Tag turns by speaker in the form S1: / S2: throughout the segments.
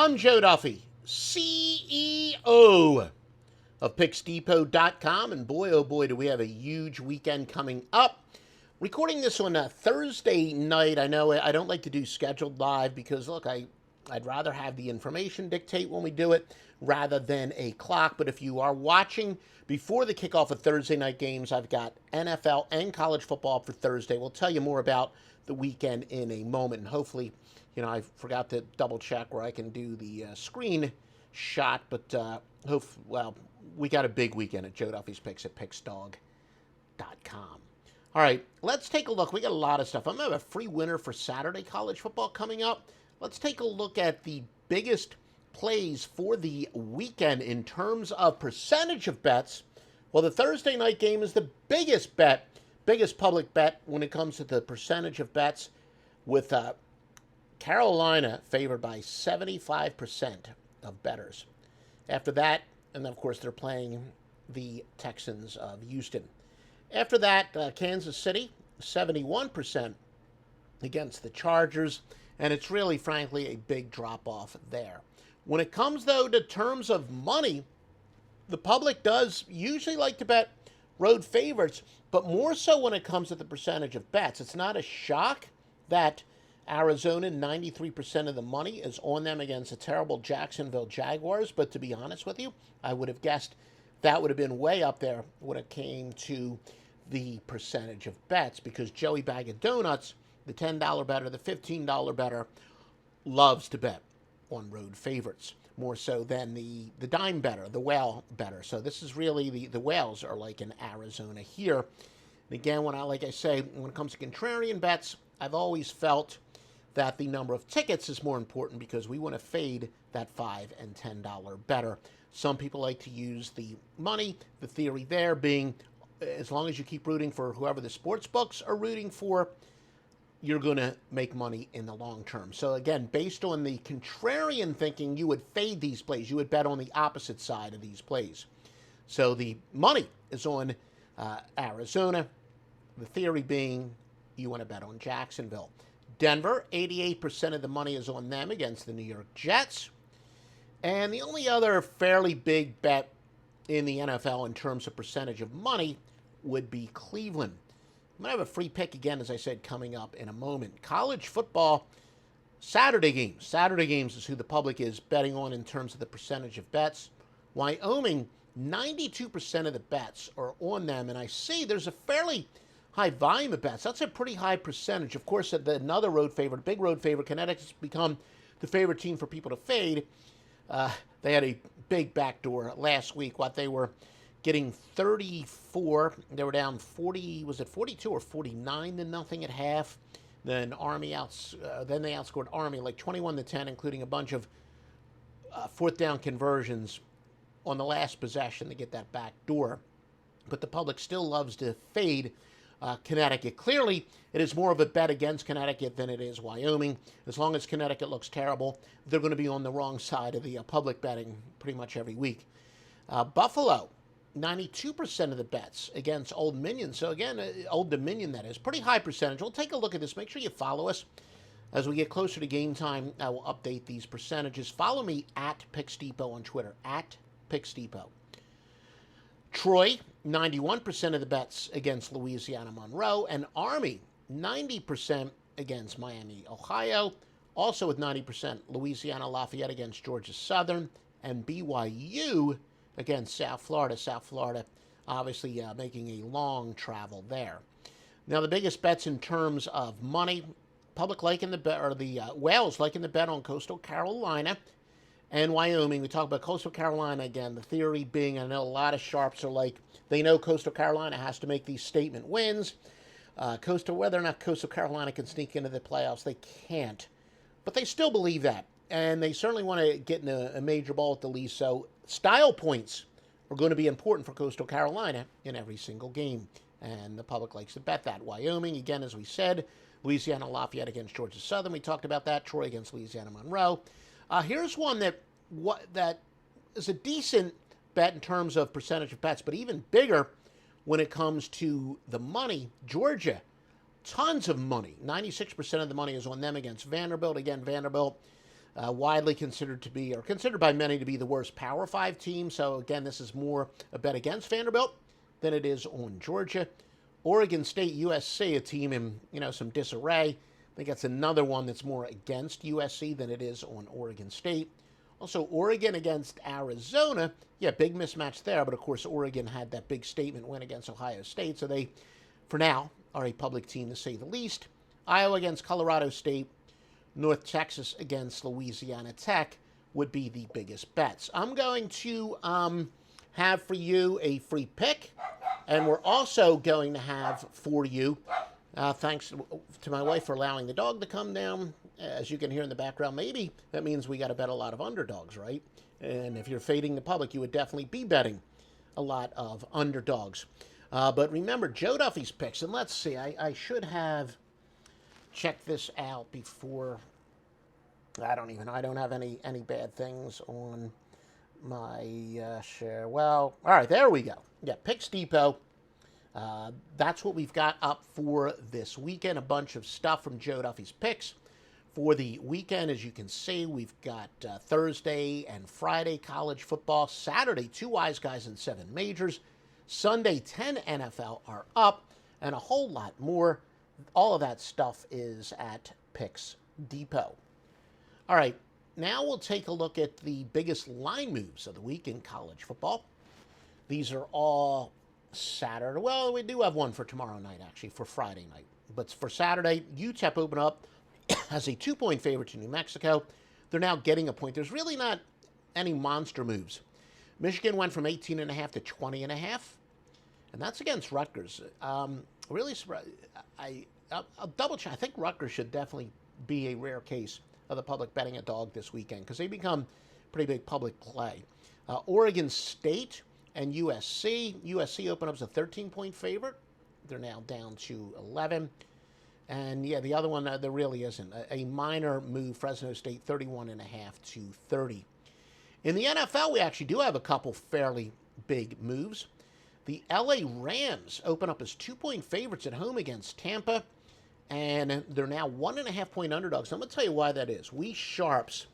S1: I'm Joe Duffy, CEO of PicksDepot.com, and boy, oh boy, do we have a huge weekend coming up. Recording this on a Thursday night. I know I don't like to do scheduled live because, look, I'd rather have the information dictate when we do it rather than a clock. But if you are watching before the kickoff of Thursday night games, I've got NFL and college football up for Thursday. We'll tell you more about the weekend in a moment. And hopefully, I forgot to double check where I can do the screen shot. But, we got a big weekend at Joe Duffy's Picks at PicksDog.com. All right, let's take a look. We got a lot of stuff. I'm going to have a free winner for Saturday college football coming up. Let's take a look at the biggest plays for the weekend in terms of percentage of bets. Well, the Thursday night game is the biggest public bet when it comes to the percentage of bets, with Carolina favored by 75% of bettors. After that, and of course they're playing the Texans of Houston. After that, Kansas City, 71% against the Chargers, and it's really, frankly, a big drop-off there. When it comes, though, to terms of money, the public does usually like to bet road favorites, but more so when it comes to the percentage of bets. It's not a shock that Arizona, 93% of the money is on them against the terrible Jacksonville Jaguars, but to be honest with you, I would have guessed that would have been way up there when it came to the percentage of bets, because Joey Bag of Donuts, the $10 bettor, the $15 bettor, loves to bet on road favorites, more so than the dime bettor, the whale bettor. So this is really the whales are like in Arizona here. And again, when it comes to contrarian bets, I've always felt that the number of tickets is more important because we want to fade that $5 and $10 bettor. Some people like to use the money, the theory there being, as long as you keep rooting for whoever the sports books are rooting for, you're going to make money in the long term. So again, based on the contrarian thinking, you would fade these plays. You would bet on the opposite side of these plays. So the money is on Arizona. The theory being you want to bet on Jacksonville. Denver, 88% of the money is on them against the New York Jets. And the only other fairly big bet in the NFL in terms of percentage of money would be Cleveland. I'm going to have a free pick again, as I said, coming up in a moment. College football, Saturday games. Saturday games is who the public is betting on in terms of the percentage of bets. Wyoming, 92% of the bets are on them, and I see there's a fairly high volume of bets. That's a pretty high percentage. Of course, another road favorite, big road favorite, Connecticut's become the favorite team for people to fade. They had a big backdoor last week. They were getting 34. They were down 40. Was it 42 or 49 to nothing at half? Then then they outscored Army like 21-10, including a bunch of fourth down conversions on the last possession to get that backdoor. But the public still loves to fade Connecticut. Clearly, it is more of a bet against Connecticut than it is Wyoming. As long as Connecticut looks terrible, they're going to be on the wrong side of the public betting pretty much every week. Buffalo, 92% of the bets against Old Dominion. So again, Old Dominion, that is. Pretty high percentage. We'll take a look at this. Make sure you follow us. As we get closer to game time, I will update these percentages. Follow me at PicksDepot on Twitter, at PicksDepot. Troy, 91% of the bets against Louisiana Monroe, and Army, 90% against Miami, Ohio. Also with 90%, Louisiana Lafayette against Georgia Southern, and BYU against South Florida. South Florida, obviously making a long travel there. Now, the biggest bets in terms of money, public liking the bet, or the whales liking the bet on Coastal Carolina and Wyoming. We talk about Coastal Carolina again. The theory being, I know a lot of sharps are like, they know Coastal Carolina has to make these statement wins. Whether or not Coastal Carolina can sneak into the playoffs, they can't. But they still believe that. And they certainly want to get in a major ball at the least. So style points are going to be important for Coastal Carolina in every single game. And the public likes to bet that. Wyoming, again, as we said, Louisiana Lafayette against Georgia Southern. We talked about that. Troy against Louisiana Monroe. Here's one that is a decent bet in terms of percentage of bets, but even bigger when it comes to the money. Georgia, tons of money. 96% of the money is on them against Vanderbilt. Again, Vanderbilt widely considered to be, or considered by many to be, the worst Power 5 team. So again, this is more a bet against Vanderbilt than it is on Georgia. Oregon State, USC, a team in, some disarray. I think that's another one that's more against USC than it is on Oregon State. Also, Oregon against Arizona. Yeah, big mismatch there, but of course, Oregon had that big statement win against Ohio State, so they, for now, are a public team to say the least. Iowa against Colorado State. North Texas against Louisiana Tech would be the biggest bets. I'm going to have for you a free pick, and we're also going to have for you, thanks to my wife for allowing the dog to come down. As you can hear in the background, maybe that means we got to bet a lot of underdogs, right? And if you're fading the public, you would definitely be betting a lot of underdogs. But remember, Joe Duffy's picks, and let's see, I should have checked this out before. I don't have any bad things on my share. Well, all right, there we go. Yeah, Picks Depot. That's what we've got up for this weekend. A bunch of stuff from Joe Duffy's picks. For the weekend, as you can see, we've got Thursday and Friday college football. Saturday, 2 Wise Guys and 7 Majors. Sunday, 10 NFL are up, and a whole lot more. All of that stuff is at Picks Depot. All right, now we'll take a look at the biggest line moves of the week in college football. These are all Saturday. Well, we do have one for tomorrow night, actually, for Friday night. But for Saturday, UTEP open up as a 2-point favorite to New Mexico. They're now getting a point. There's really not any monster moves. Michigan went from 18.5 to 20.5, and that's against Rutgers. Really surprised. I'll double check. I think Rutgers should definitely be a rare case of the public betting a dog this weekend because they become pretty big public play. Oregon State and USC. USC opened up as a 13-point favorite. They're now down to 11. And yeah, the other one, there really isn't. A minor move, Fresno State 31.5 to 30. In the NFL, we actually do have a couple fairly big moves. The LA Rams open up as 2-point favorites at home against Tampa, and they're now 1.5-point underdogs. I'm going to tell you why that is. We Sharps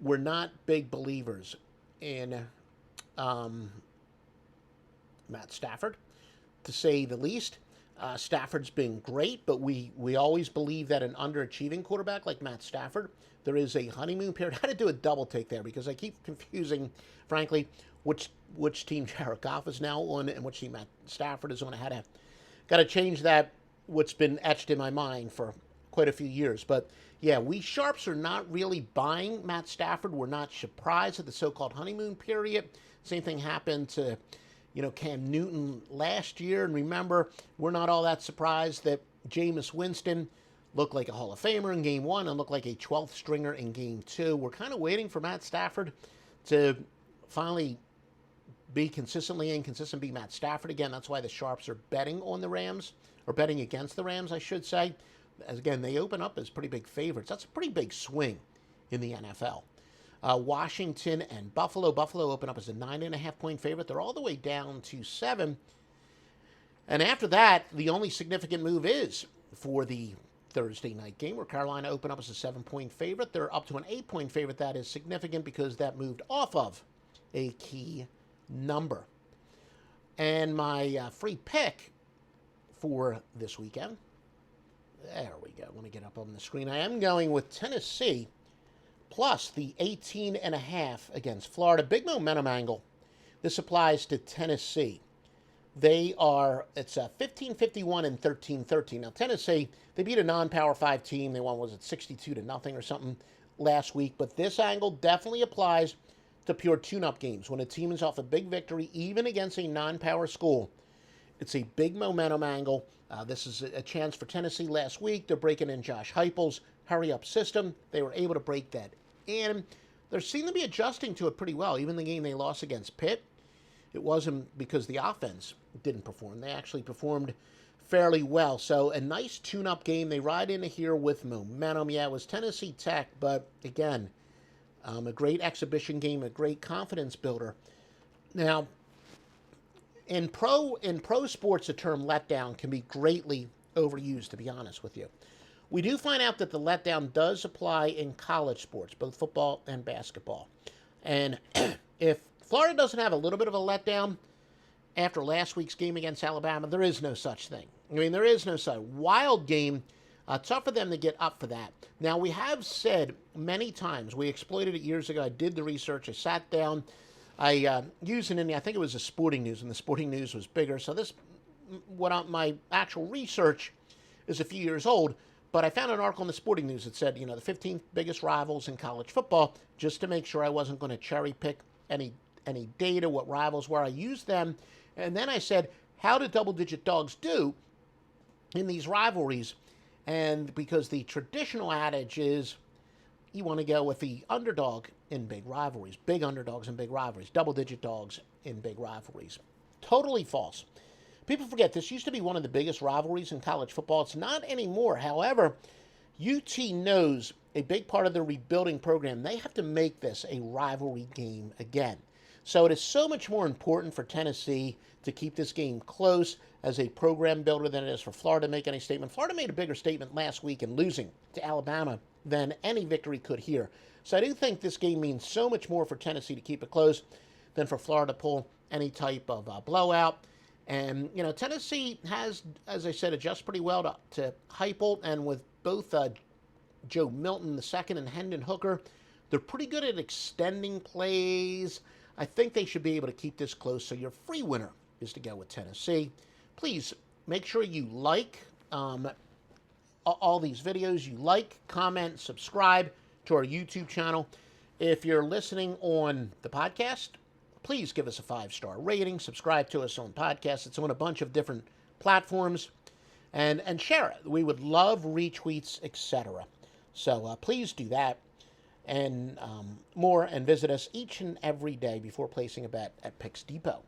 S1: were not big believers in Matt Stafford, to say the least. Stafford's been great, but we always believe that an underachieving quarterback like Matt Stafford, there is a honeymoon period. I had to do a double take there because I keep confusing, frankly, which team Jared Goff is now on and which team Matt Stafford is on. I got to change that, what's been etched in my mind for quite a few years. But yeah, we Sharps are not really buying Matt Stafford. We're not surprised at the so-called honeymoon period. Same thing happened to Cam Newton last year. And remember, we're not all that surprised that Jameis Winston looked like a Hall of Famer in Game 1 and looked like a 12th stringer in Game 2. We're kind of waiting for Matt Stafford to finally be consistently inconsistent, be Matt Stafford again. That's why the Sharps are betting on the Rams, or betting against the Rams, I should say. As again, they open up as pretty big favorites. That's a pretty big swing in the NFL. Washington and Buffalo. Buffalo open up as a 9.5-point favorite. They're all the way down to 7. And after that, the only significant move is for the Thursday night game, where Carolina opened up as a 7-point favorite. They're up to an 8-point favorite. That is significant because that moved off of a key number. And my free pick for this weekend, there we go. Let me get up on the screen. I am going with Tennessee plus the 18.5 against Florida. Big momentum angle. This applies to Tennessee. It's 15-51 and 13-13. Now, Tennessee, they beat a non-Power 5 team. They won, was it 62-0 or something last week? But this angle definitely applies to pure tune-up games. When a team is off a big victory, even against a non-power school, it's a big momentum angle. This is a chance for Tennessee last week. They're breaking in Josh Heupel's hurry-up system. They were able to break that in. They seem to be adjusting to it pretty well. Even the game they lost against Pitt, it wasn't because the offense didn't perform. They actually performed fairly well. So a nice tune-up game. They ride into here with momentum. Yeah, it was Tennessee Tech, but again, a great exhibition game, a great confidence builder. Now, in pro sports, the term letdown can be greatly overused, to be honest with you. We do find out that the letdown does apply in college sports, both football and basketball. And if Florida doesn't have a little bit of a letdown after last week's game against Alabama, there is no such thing. I mean, there is no such wild game. Tough for them to get up for that. Now, we have said many times, we exploited it years ago. I did the research. I sat down. I used it in, I think it was the Sporting News, and the Sporting News was bigger. So this, my actual research is a few years old, but I found an article in the Sporting News that said, the 15 biggest rivals in college football, just to make sure I wasn't going to cherry pick any data, what rivals were. I used them, and then I said, how do double-digit dogs do in these rivalries? And because the traditional adage is you want to go with the underdog in big rivalries, big underdogs in big rivalries, double-digit dogs in big rivalries. Totally false. People forget this used to be one of the biggest rivalries in college football. It's not anymore. However, UT knows a big part of their rebuilding program, they have to make this a rivalry game again. So it is so much more important for Tennessee to keep this game close as a program builder than it is for Florida to make any statement. Florida made a bigger statement last week in losing to Alabama than any victory could here. So I do think this game means so much more for Tennessee to keep it close than for Florida to pull any type of blowout. And, Tennessee has, as I said, adjusted pretty well to Heupel, and with both Joe Milton II and Hendon Hooker, they're pretty good at extending plays. I think they should be able to keep this close, so your free winner is to go with Tennessee. Please make sure you like all these videos. You like, comment, subscribe to our YouTube channel. If you're listening on the podcast, please give us a 5-star rating. Subscribe to us on podcasts. It's on a bunch of different platforms. And share it. We would love retweets, etc. So please do that and more, and visit us each and every day before placing a bet at Picks Depot.